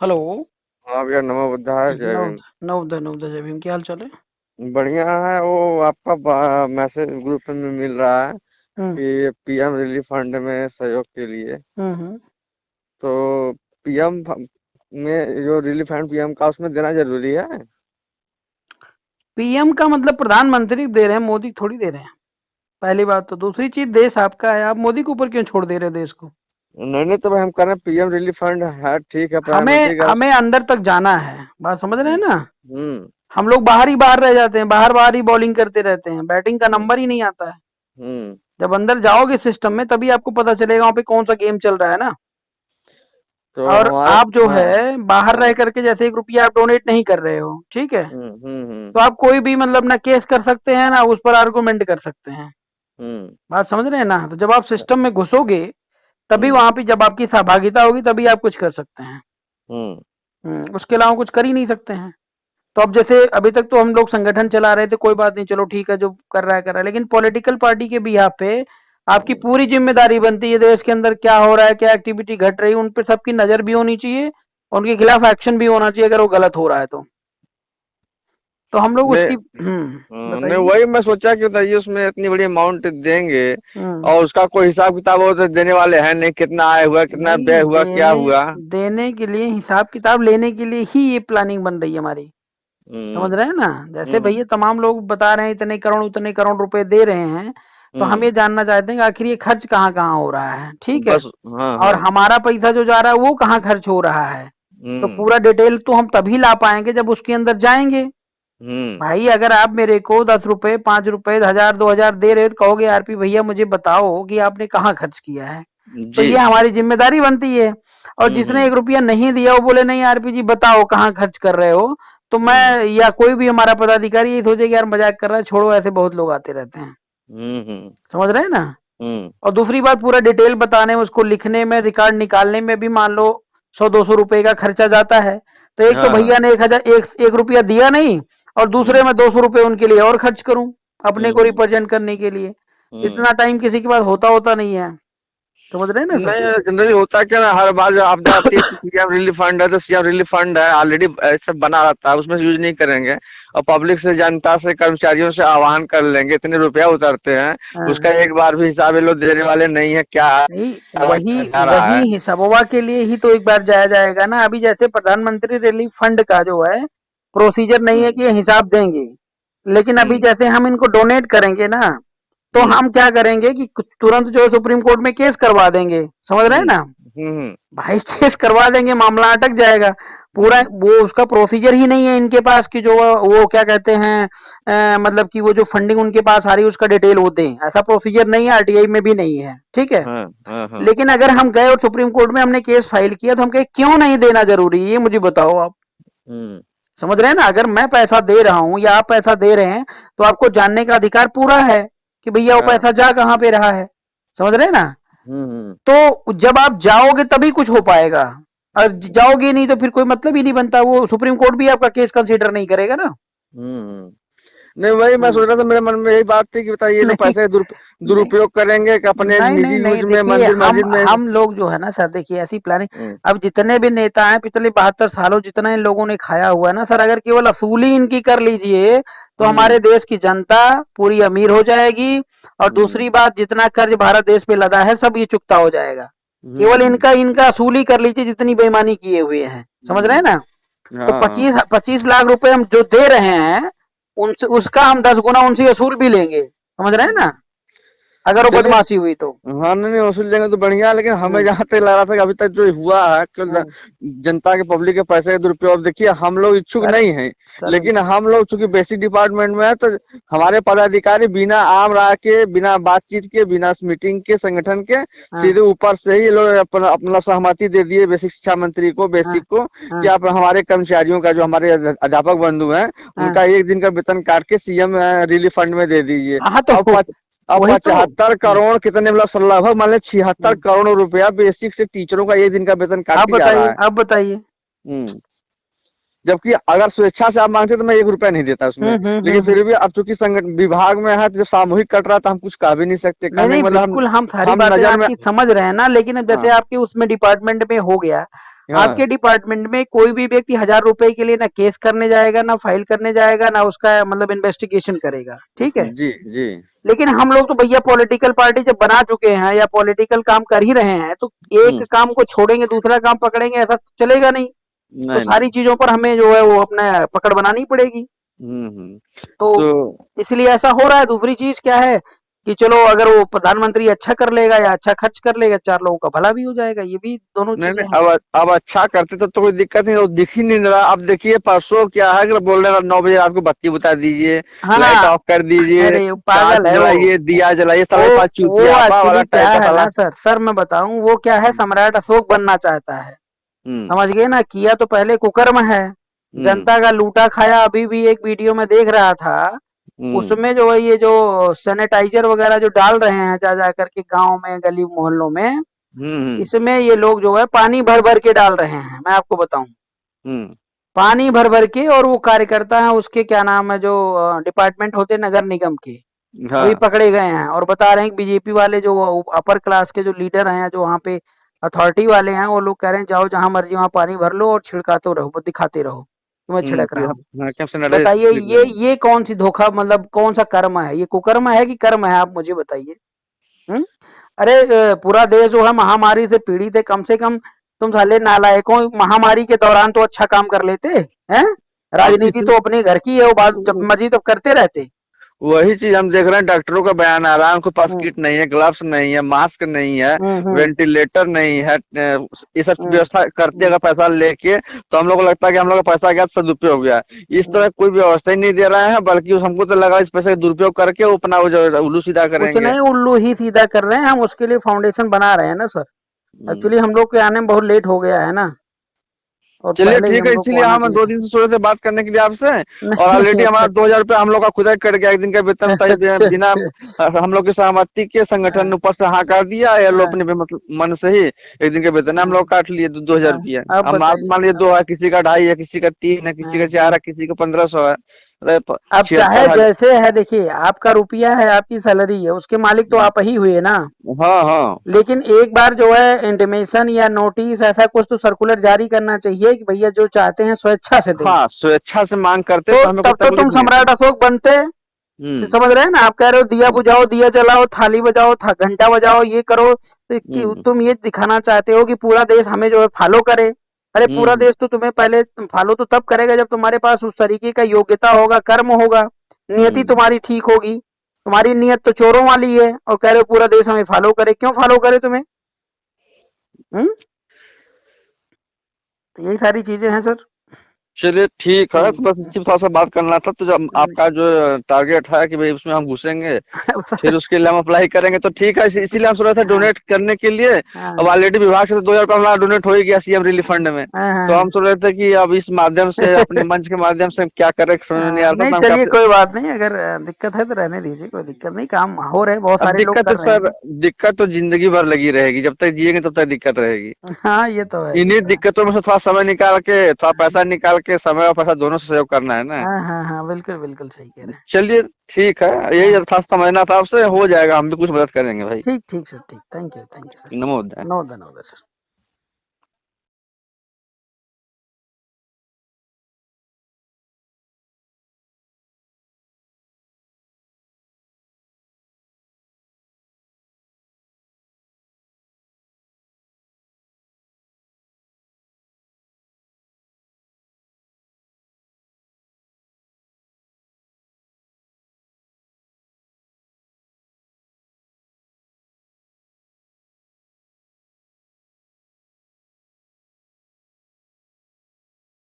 Hello. हाँ भैया, नमो बुद्धाय, जय नव भीम। नवोदय नवोदय जय भीम, क्या हाल चाल है? बढ़िया है। वो आपका मैसेज ग्रुप में मिल रहा है हम्म। कि पीएम रिलीफ फंड में सहयोग के लिए। हम्म। तो पीएम में जो रिलीफ फंड पीएम का, उसमें देना जरूरी है। पीएम का मतलब प्रधानमंत्री दे रहे हैं, मोदी थोड़ी दे रहे हैं। पहली बात तो, दूसरी चीज देश आपका है, आप मोदी के ऊपर क्यों छोड़ दे रहे हो देश को? नहीं नहीं, तो भाई हम कह रहे हैं पीएम रिलीफ फंड है, ठीक है, हमें प्रधानमंत्री का। हमें अंदर तक जाना है, बात समझ रहे हैं हम्म ना? हम्म हम लोग बाहर ही बाहर रह जाते हैं, बाहर बाहर ही बॉलिंग करते रहते हैं, बैटिंग का हम्म नंबर ही नहीं आता है। हम्म जब अंदर जाओगे सिस्टम में तभी आपको पता चलेगा वहां पे कौन सा गेम चल रहा है ना। तो और हमारे। आप जो हाँ है बाहर हाँ। रह करके जैसे 1 रुपया आप डोनेट नहीं कर रहे हो, ठीक है? हम्म। तो आप कोई भी मतलब ना केस कर सकते हैं ना उस पर आर्गुमेंट कर सकते हैं। हम्म बात समझ रहे हैं ना? तो जब आप सिस्टम में घुसोगे तभी हम्म वहां पे जब आपकी सहभागिता होगी तभी आप कुछ कर सकते हैं। हम्म उसके अलावा कुछ कर ही नहीं सकते हैं। तो अब जैसे अभी तक तो हम लोग संगठन चला रहे थे, कोई बात नहीं, चलो ठीक है, जो कर रहा है कर रहा है, लेकिन पॉलिटिकल पार्टी के भी यहाँ पे आपकी हम्म। पूरी जिम्मेदारी बनती है, देश के अंदर क्या हो रहा है, क्या एक्टिविटी घट रही है, उन पर सबकी नजर भी होनी चाहिए, उनके खिलाफ एक्शन भी होना चाहिए अगर वो गलत हो रहा है तो हम लोग नहीं। उसकी नहीं, बताइए। वही मैं सोचा कि बताइए उसमें इतनी बड़ी अमाउंट देंगे हम्म। और उसका कोई हिसाब किताब वो तो देने वाले हैं नहीं, कितना आया हुआ, कितना नहीं, व्यय हुआ, क्या देने हुआ। देने के लिए, हिसाब किताब लेने के लिए ही ये प्लानिंग बन रही है हमारी। समझ हम्म रहे हैं ना? जैसे हम्म भैया तमाम लोग बता रहे हैं इतने करोड़ उतने करोड़ रुपए दे रहे हैं, तो हम हम्म। ये जानना चाहते हैं कि आखिर ये खर्च कहाँ कहाँ हो रहा है, ठीक है? बस। हाँ और हाँ। हमारा पैसा जो जा रहा है वो कहाँ खर्च हो रहा है। तो हम्म पूरा डिटेल तो हम तभी ला पाएंगे जब उसके अंदर जाएंगे। हम्म। भाई अगर आप मेरे को 10 रुपए 5 रुपए 1000 2000 दे रहे हो तो कहोगे आरपी भैया मुझे बताओ कि आपने कहाँ खर्च किया है। तो जी। ये हमारी जिम्मेदारी बनती है। और जिसने हम्म। 1 रुपया नहीं दिया वो बोले नहीं आरपी जी बताओ कहाँ खर्च कर रहे हो, तो मैं हम्म या कोई भी हमारा पदाधिकारी ये सोचे कि यार मजाक कर रहा है, छोड़ो, ऐसे बहुत लोग आते रहते हैं। हम्म समझ रहे हैं ना? हम्म और दूसरी बात, पूरा डिटेल बताने में, उसको लिखने में, रिकॉर्ड निकालने में भी मान लो 100 200 रुपए का खर्चा जाता है। तो एक तो हाँ हाँ। भैया ने 1 रुपया दिया नहीं, और दूसरे हम्म में 200 रुपए उनके लिए और खर्च करूं अपने को हम्म रिप्रेजेंट करने के लिए। हम्म। इतना टाइम किसी के पास होता होता नहीं है। समझ रहे हैं ना सब? नहीं, जनरली होता क्या ना, हर बार जब आपदा आती है तो सीएम रिलीफ फंड है, तो सीएम रिलीफ फंड है ऑलरेडी, सब बना रहता है, उसमें से यूज नहीं करेंगे। और पब्लिक से, जनता से, कर्मचारियों से आह्वान कर लेंगे, इतने रुपया उतरते हैं, उसका हाँ। एक बार भी हिसाब ये लोग देने वाले नहीं है, क्या नहीं, वही जा रहा वही है। हिसाबवा के लिए ही तो एक बार जाया जाएगा ना। अभी जैसे प्रधानमंत्री रिलीफ फंड का जो है प्रोसीजर नहीं है हम्म कि ये हिसाब देंगे, लेकिन अभी हम्म जैसे हम इनको डोनेट करेंगे ना, तो हम्म हम क्या करेंगे कि तुरंत जो है सुप्रीम कोर्ट में केस करवा देंगे। समझ रहे हैं हम्म ना? हम्म भाई केस करवा देंगे, मामला अटक जाएगा। पूरा हम्म वो उसका प्रोसीजर ही नहीं है इनके पास कि जो वो क्या कहते हैं, मतलब कि वो जो फंडिंग उनके पास आ रही है उसका डिटेल वो दें, ऐसा प्रोसीजर नहीं है, आरटीआई में भी नहीं है, ठीक है? हाँ हाँ हाँ। लेकिन अगर हम गए और सुप्रीम कोर्ट में हमने केस फाइल किया तो हम कहे क्यों नहीं देना जरूरी है, ये मुझे बताओ आप। हम्म समझ रहे हैं ना? अगर मैं पैसा दे रहा हूं या आप पैसा दे रहे हैं तो आपको जानने का अधिकार पूरा है कि भैया वो हाँ। पैसा जा कहां पे रहा है। समझ रहे हैं ना? हम्म। तो जब आप जाओगे तभी कुछ हो पाएगा, और जाओगे नहीं तो फिर कोई मतलब ही नहीं बनता, वो सुप्रीम कोर्ट भी आपका केस कंसीडर नहीं करेगा ना। हम्म। नहीं, वही मैं सोच हम्म। रहा था, मेरे मन में यही बात थी कि बताइए ये लोग नहीं पैसे नहीं दुरुपयोग करेंगे कि अपने नहीं नहीं निजी नहीं, यूज में, देखिए मंदिर हम मस्जिद में। हम लोग जो है ना सर, देखिए ऐसी प्लानिंग, हम्म अब जितने भी नेता हैं पिछले 72 सालों जितना इन लोगों ने खाया हुआ है ना सर, अगर केवल असूली इनकी कर लीजिए तो हमारे हम्म देश की जनता पूरी अमीर हो जाएगी। और हम्म दूसरी बात, जितना कर्ज भारत देश पे लदा है सब ये चुकता हो जाएगा। केवल हम्म इनका इनका असूली कर लीजिए जितनी बेईमानी किए हुए हैं। समझ रहे हैं ना? तो हाँ हाँ। 25 25 लाख रुपए हम जो दे रहे हैं, उनसे उसका हम 10 गुना उनसे असूल भी लेंगे। समझ रहे हैं ना? हम्म। अगर वो चलिए। बदमाशी हुई तो। हाँ, नहीं नहीं, वसूल लेंगे तो बढ़िया है, लेकिन हमें हम्म। जहाँ तक लग रहा था कि अभी तक जो हुआ है केवल हम्म। जनता के, पब्लिक के पैसे के दुरुपयोग। अब देखिए, हम लोग इच्छुक सर नहीं हैं, सर लेकिन हम लोग चूंकि बेसिक डिपार्टमेंट में है, तो हमारे पदाधिकारी बिना आम राय के, बिना बातचीत के, बिना मीटिंग के, संगठन के, हाँ सीधे ऊपर से ही ये लोग अपना अपना सहमति दे दिए बेसिक शिक्षा मंत्री को, हाँ बेसिक को, कि हाँ आप हमारे कर्मचारियों का, जो हमारे अध्यापक बंधु हैं, हाँ उनका एक दिन का वेतन काट के सीएम रिलीफ फंड में दे दीजिए। हाँ, तो अब अब वही तो। 75 करोड़ कितने, मतलब लगभग मान लीजिए 76 करोड़ रुपया बेसिक से टीचरों का एक दिन का वेतन काट आप के जा रहा बताइए, है। आप बताइए। हम्म जबकि अगर स्वेच्छा से आप मांगते तो मैं 1 रुपया नहीं देता उसमें। लेकिन फिर भी अब चूंकि संगठन विभाग में है, तो जब सामूहिक कट रहा तो हम कुछ कह भी नहीं सकते। नहीं कहने नहीं का मतलब बिल्कुल, हम सारी हम बातें नजर में। आपकी समझ रहे हैं ना, लेकिन अब जैसे हाँ आपके उसमें डिपार्टमेंट में हो गया, हाँ आपके डिपार्टमेंट में कोई भी व्यक्ति 1,000 रुपए के लिए ना केस करने जाएगा, ना फाइल करने जाएगा, ना उसका मतलब इन्वेस्टिगेशन करेगा, ठीक है। जी जी। लेकिन हम लोग तो भैया पॉलिटिकल पार्टी जब बना चुके हैं या पॉलिटिकल काम कर ही रहे हैं, तो एक हम्म। काम को छोड़ेंगे दूसरा काम पकड़ेंगे, ऐसा तो चलेगा नहीं। तो नहीं नहीं। सारी चीजों पर हमें जो है वो अपना पकड़ बनानी पड़ेगी। हम्म। तो तो इसलिए ऐसा हो रहा है। दूसरी चीज क्या है कि चलो अगर वो प्रधानमंत्री अच्छा कर लेगा या अच्छा खर्च कर लेगा, 4 लोगों का भला भी हो जाएगा, ये भी दोनों नहीं चीजें नहीं, हैं। अब अच्छा करते तो कोई दिक्कत नहीं, वो दिख ही नहीं रहा। अब देखिए परसों क्या है कि बोल रहे हैं 9 बजे रात को बत्ती बुता दीजिए, लाइट हाँ, ऑफ कर दीजिए, अरे वो कांच पागल है वो। जलाइए, दिया जलाइए, साला वो पास वो चुतियापा वाला एक्चुअली क्या टाइप का है साला। ना सर, मैं बताऊं वो क्या है, सम्राट अशोक बनना चाहता है। हम्म समझ गए ना, किया तो पहले कुकर्म है, हम्म जनता का लूटा खाया। अभी भी एक वीडियो में देख रहा था, हम्म उसमें जो है ये जो सैनिटाइजर वगैरह जो डाल रहे हैं जा जा करके गांव में गली मोहल्लों में, हम्म इसमें ये लोग जो है पानी भर भर के डाल रहे हैं, मैं आपको बताऊं। हम्म। पानी भर भर के, और वो कार्यकर्ता है उसके क्या नाम है जो डिपार्टमेंट होते हैं नगर निगम के, अभी हाँ। पकड़े गए हैं और बता रहे हैं कि बीजेपी वाले जो अपर क्लास के जो लीडर हैं, जो वहाँ पे अथॉरिटी वाले हैं, वो लोग कह रहे हैं जाओ जहां मर्जी वहां पानी भर लो और छिड़काते रहो, वो दिखाते रहो कि मैं छिड़क रहा हूँ। हाँ, क्या सैनिटाइजर बताइए खरीद रहे हैं। ये कौन सी धोखा, मतलब कौन सा कर्म है, ये कुकर्म है कि कर्म है, आप मुझे बताइए। हम्म? अरे पूरा देश जो है महामारी से पीड़ित है, कम से कम तुम साले नालायकों महामारी के दौरान तो अच्छा काम कर लेते हैं। अब राजनीति इसमें तो अपने घर की है, वो बात जब मर्जी तब करते रहते। वही चीज हम देख रहे हैं, डॉक्टरों का बयान आ रहा है, उनके पास हम्म किट नहीं है, ग्लव्स नहीं है, मास्क नहीं है, हम्म वेंटिलेटर नहीं है, ये सब हम्म व्यवस्था करते हम्म अगर पैसा लेके, तो हम लोग को लगता है कि हम लोग का पैसा गया, सदुपयोग हो गया। इस हम्म। तरह कोई व्यवस्था ही नहीं दे रहा है, बल्कि हमको तो लगा इस पैसे का दुरुपयोग करके वो अपना वो जो उल्लू सीधा कुछ करेंगे। नहीं, उल्लू ही सीधा कर रहे हैं, हम उसके लिए फाउंडेशन बना रहे हैं ना सर। हम्म। एक्चुअली हम लोग के आने में बहुत लेट हो गया है ना, और चलिए पहले ही ठीक है, हम लोग को इसीलिए आना हम चाहिए 2 दिन था। से सोचे थे बात करने के लिए आपसे। और नहीं ऑलरेडी हमारा अच्छा 2,000 रुपया हम लोग का खुदा ही कट गया, 1 दिन का वेतन सही अच्छा बिना अच्छा। हम लोग की सहमति के संगठन ने हाँ, ऊपर से हाँ कर दिया, या लोग हाँ, अपने मतलब मन से ही 1 दिन के वेतन हम हाँ, लोग काट लिए, 2,000 रुपया। हाँ, अब अब आप बताइए मान लीजिए अब। 2 है, किसी का 2.5 है, किसी का 3 है, किसी हाँ, का हाँ। 4 है, किसी का 1,500 है। अरे अब चाहे 76,000। जैसे है, देखिए आपका रुपया है, आपकी सैलरी है, उसके मालिक तो आप ही हुए ना। हाँ हाँ लेकिन एक बार जो है इंटीमेशन या नोटिस ऐसा कुछ तो सर्कुलर जारी करना चाहिए कि भैया जो चाहते हैं स्वेच्छा से दें। हाँ, स्वेच्छा से मांग करते तो तो हमें कोई तब तो तुम तकलीफ नहीं थी। सम्राट अशोक बनते। हम्म समझ रहे हैं ना, आप कह रहे हो दिया बुझाओ, दिया जलाओ, थाली बजाओ, घंटा बजाओ, ये करो, तो हम्म तुम ये दिखाना चाहते हो कि पूरा देश हमें जो है फॉलो करे। अरे पूरा हम्म देश तो तुम्हें पहले फॉलो तो तब करेगा जब तुम्हारे पास उस तरीके का योग्यता होगा, कर्म होगा, नियति हम्म। तुम्हारी ठीक होगी। तुम्हारी नियत तो चोरों वाली है, और कह रहे हो पूरा देश हमें फॉलो करे, क्यों फॉलो करे तुम्हें? हम्म। तो यही सारी चीजें हैं सर। चलिए ठीक है, तो हम्म। बस इसी थोड़ा सा बात करना था। तो जब आपका जो टारगेट है कि भाई उसमें हम घुसेंगे, फिर उसके लिए हम अप्लाई करेंगे, तो ठीक है। इसीलिए हम सोच रहे थे हाँ डोनेट करने के लिए। अब हाँ ऑलरेडी विभाग से तो 2,000 रुपया हमारा डोनेट हो ही गया सीएम रिलीफ फंड में। तो हाँ हम सोच रहे थे कि अब इस माध्यम से, अपने मंच के माध्यम से क्या करें, समझ में नहीं आ रहा था। नहीं तो हम चलिए क्या कोई बात नहीं, अगर दिक्कत है तो रहने दीजिए, कोई दिक्कत नहीं, काम हो रहे, बहुत अब सारे लोग दिक्कत तो कर रहे सर, हैं। दिक्कत तो जिंदगी भर लगी रहेगी, जब तक जिएंगे तब तक दिक्कत रहेगी। हाँ ये तो है, ये इन्हीं तो है। दिक्कतों में से थोड़ा समय निकाल के, थोड़ा पैसा निकाल के, समय और पैसा दोनों से सहयोग करना है ना। हाँ हाँ हाँ, बिल्कुल बिल्कुल सही कह रहे चलिए ठीक है, हैं। यही हाँ था, समझना था आपसे। हो जाएगा, हम भी कुछ मदद करेंगे भाई। ठीक ठीक सर, ठीक, थैंक यू सर। नमोदय। नोदा नोदा सर।